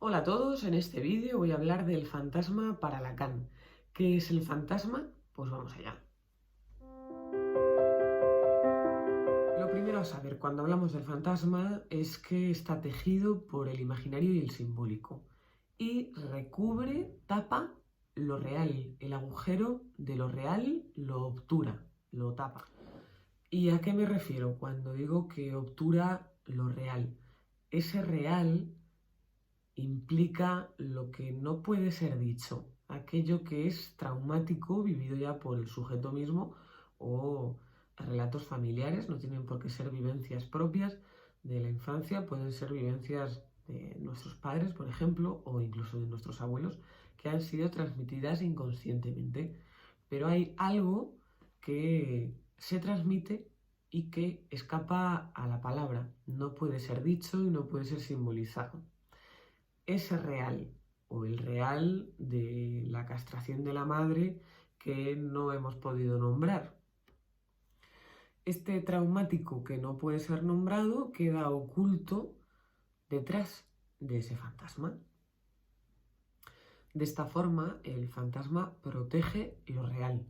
Hola a todos, en este vídeo voy a hablar del fantasma para Lacan. ¿Qué es el fantasma? Pues vamos allá. Lo primero a saber cuando hablamos del fantasma es que está tejido por el imaginario y el simbólico y recubre, tapa lo real, el agujero de lo real lo obtura, lo tapa. ¿Y a qué me refiero cuando digo que obtura lo real? Ese real implica lo que no puede ser dicho, aquello que es traumático vivido ya por el sujeto mismo o relatos familiares, no tienen por qué ser vivencias propias de la infancia, pueden ser vivencias de nuestros padres, por ejemplo, o incluso de nuestros abuelos, que han sido transmitidas inconscientemente. Pero hay algo que se transmite y que escapa a la palabra, no puede ser dicho y no puede ser simbolizado. Ese real o el real de la castración de la madre que no hemos podido nombrar. Este traumático que no puede ser nombrado queda oculto detrás de ese fantasma. De esta forma, el fantasma protege lo real,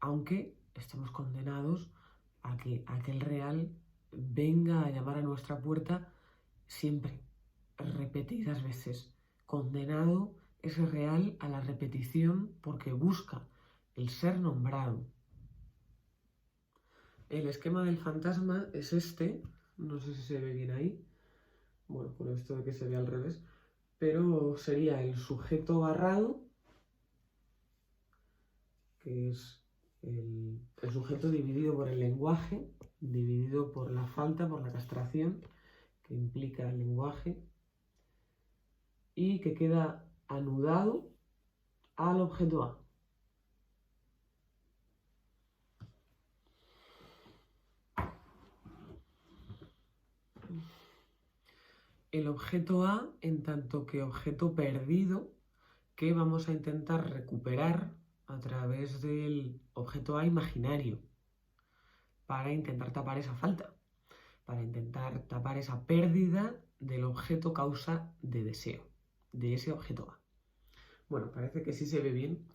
aunque estemos condenados a que aquel real venga a llamar a nuestra puerta siempre, repetidas veces. Condenado ese real a la repetición porque busca el ser nombrado. El esquema del fantasma es este, no sé si se ve bien ahí, bueno, con esto de que se ve al revés, pero sería el sujeto barrado, que es el sujeto dividido por el lenguaje, dividido por la falta, por la castración, que implica el lenguaje, y que queda anudado al objeto A. El objeto A en tanto que objeto perdido que vamos a intentar recuperar a través del objeto A imaginario para intentar tapar esa falta, para intentar tapar esa pérdida del objeto causa de deseo, de ese objeto A. Bueno, parece que sí se ve bien,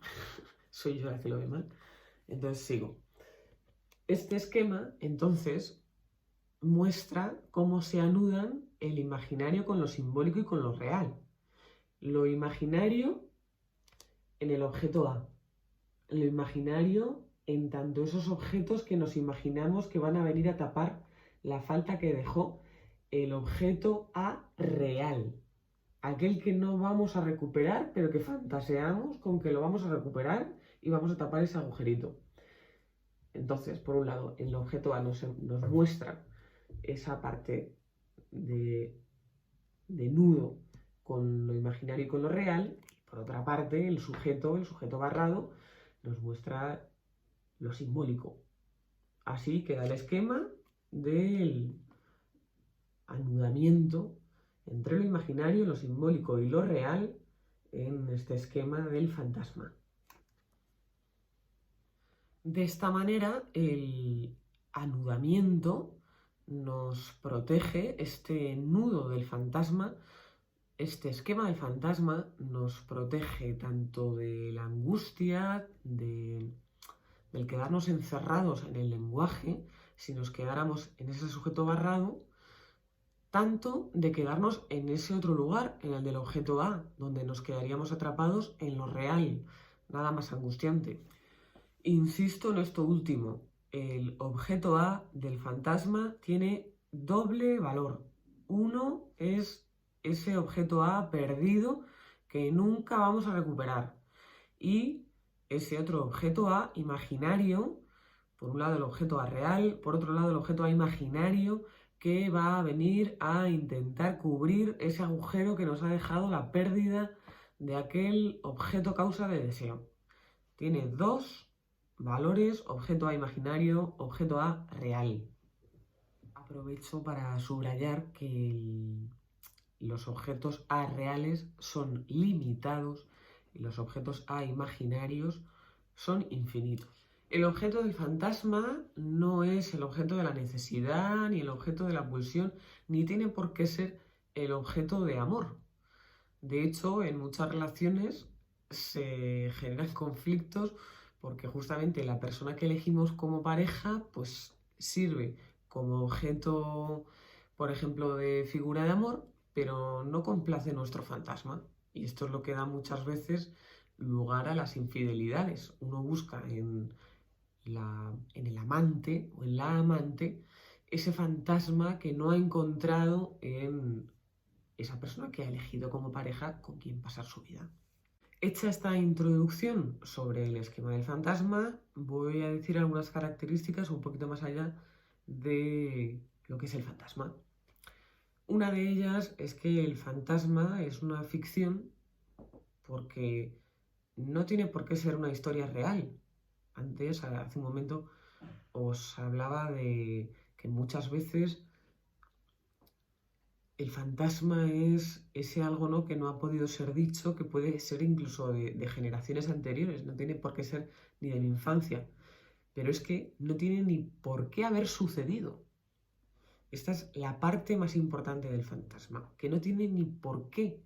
soy yo la que lo ve mal, entonces sigo. Este esquema, entonces, muestra cómo se anudan el imaginario con lo simbólico y con lo real. Lo imaginario en el objeto A. Lo imaginario en tanto esos objetos que nos imaginamos que van a venir a tapar la falta que dejó el objeto A real. Aquel que no vamos a recuperar, pero que fantaseamos con que lo vamos a recuperar y vamos a tapar ese agujerito. Entonces, por un lado, el objeto A nos muestra esa parte de nudo con lo imaginario y con lo real. Por otra parte, el sujeto barrado, nos muestra lo simbólico. Así queda el esquema del anudamiento entre lo imaginario, lo simbólico y lo real en este esquema del fantasma. De esta manera, el anudamiento nos protege, este nudo del fantasma, este esquema del fantasma nos protege tanto de la angustia, del quedarnos encerrados en el lenguaje, si nos quedáramos en ese sujeto barrado, tanto de quedarnos en ese otro lugar, en el del objeto A, donde nos quedaríamos atrapados en lo real, nada más angustiante. Insisto en esto último, el objeto A del fantasma tiene doble valor. Uno es ese objeto A perdido que nunca vamos a recuperar. Y ese otro objeto A imaginario, por un lado el objeto A real, por otro lado el objeto A imaginario, que va a venir a intentar cubrir ese agujero que nos ha dejado la pérdida de aquel objeto causa de deseo. Tiene dos valores, objeto A imaginario, objeto A real. Aprovecho para subrayar que los objetos A reales son limitados y los objetos A imaginarios son infinitos. El objeto del fantasma no es el objeto de la necesidad, ni el objeto de la pulsión, ni tiene por qué ser el objeto de amor. De hecho, en muchas relaciones se generan conflictos porque justamente la persona que elegimos como pareja, pues sirve como objeto, por ejemplo, de figura de amor, pero no complace nuestro fantasma. Y esto es lo que da muchas veces lugar a las infidelidades. Uno busca en el amante o en la amante ese fantasma que no ha encontrado en esa persona que ha elegido como pareja con quien pasar su vida. Hecha esta introducción sobre el esquema del fantasma, voy a decir algunas características un poquito más allá de lo que es el fantasma. Una de ellas es que el fantasma es una ficción porque no tiene por qué ser una historia real. Antes, hace un momento, os hablaba de que muchas veces el fantasma es ese algo, ¿no?, que no ha podido ser dicho, que puede ser incluso de generaciones anteriores, no tiene por qué ser ni de mi infancia, pero es que no tiene ni por qué haber sucedido. Esta es la parte más importante del fantasma, que no tiene ni por qué,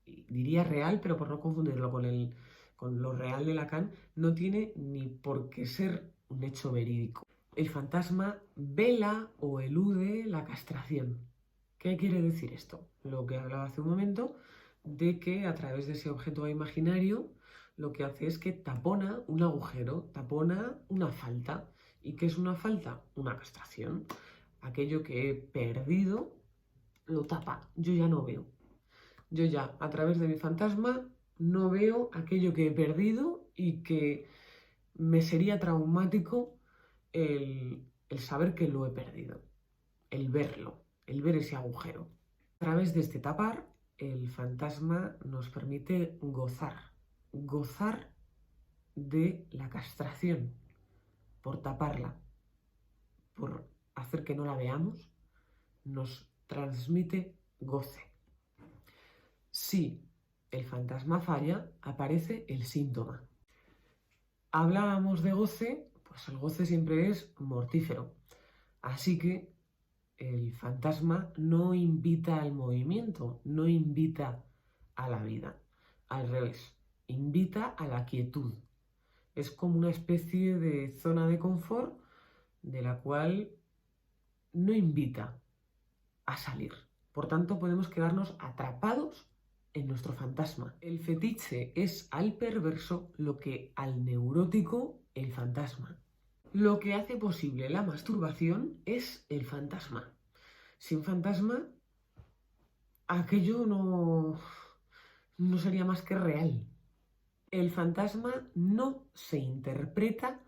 diría real, pero por no confundirlo con lo real de Lacan, no tiene ni por qué ser un hecho verídico. El fantasma vela o elude la castración. ¿Qué quiere decir esto? Lo que hablaba hace un momento, de que a través de ese objeto imaginario lo que hace es que tapona un agujero, tapona una falta. ¿Y qué es una falta? Una castración. Aquello que he perdido lo tapa. Yo ya no veo. Yo ya, a través de mi fantasma, no veo aquello que he perdido y que me sería traumático el saber que lo he perdido, el verlo, el ver ese agujero. A través de este tapar, el fantasma nos permite gozar de la castración, por taparla, por hacer que no la veamos, nos transmite goce. Si el fantasma falla, aparece el síntoma. Hablábamos de goce, pues el goce siempre es mortífero. Así que el fantasma no invita al movimiento, no invita a la vida. Al revés, invita a la quietud. Es como una especie de zona de confort de la cual no invita a salir. Por tanto, podemos quedarnos atrapados en nuestro fantasma. El fetiche es al perverso lo que al neurótico el fantasma. Lo que hace posible la masturbación es el fantasma. Sin fantasma, aquello no sería más que real. El fantasma no se interpreta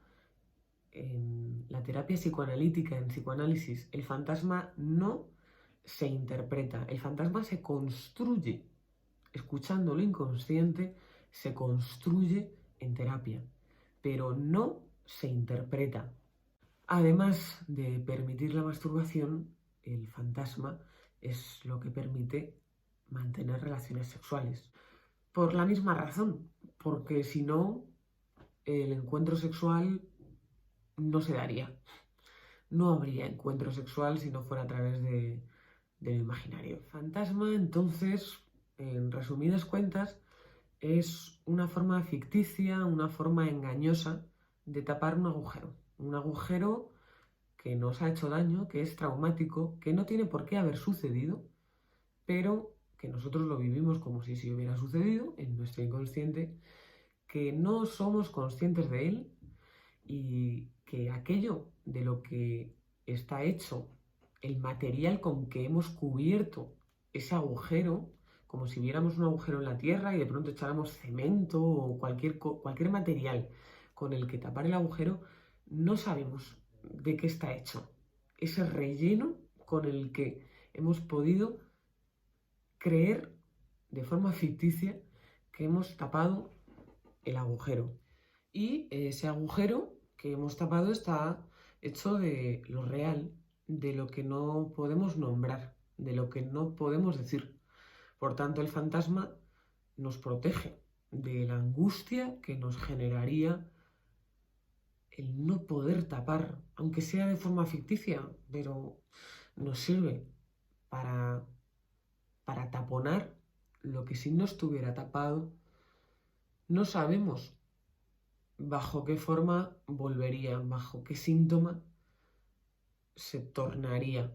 en la terapia psicoanalítica, en psicoanálisis. El fantasma no se interpreta, el fantasma se construye. Escuchando lo inconsciente, se construye en terapia, pero no se interpreta. Además de permitir la masturbación, el fantasma es lo que permite mantener relaciones sexuales. Por la misma razón, porque si no, el encuentro sexual no se daría. No habría encuentro sexual si no fuera a través del imaginario. Fantasma, entonces, en resumidas cuentas, es una forma ficticia, una forma engañosa de tapar un agujero. Un agujero que nos ha hecho daño, que es traumático, que no tiene por qué haber sucedido, pero que nosotros lo vivimos como si se hubiera sucedido en nuestro inconsciente, que no somos conscientes de él y que aquello de lo que está hecho, el material con que hemos cubierto ese agujero, como si viéramos un agujero en la tierra y de pronto echáramos cemento o cualquier material con el que tapar el agujero, no sabemos de qué está hecho. Ese relleno con el que hemos podido creer de forma ficticia que hemos tapado el agujero. Y ese agujero que hemos tapado está hecho de lo real, de lo que no podemos nombrar, de lo que no podemos decir. Por tanto, el fantasma nos protege de la angustia que nos generaría el no poder tapar, aunque sea de forma ficticia, pero nos sirve para taponar lo que si no estuviera tapado, no sabemos bajo qué forma volvería, bajo qué síntoma se tornaría.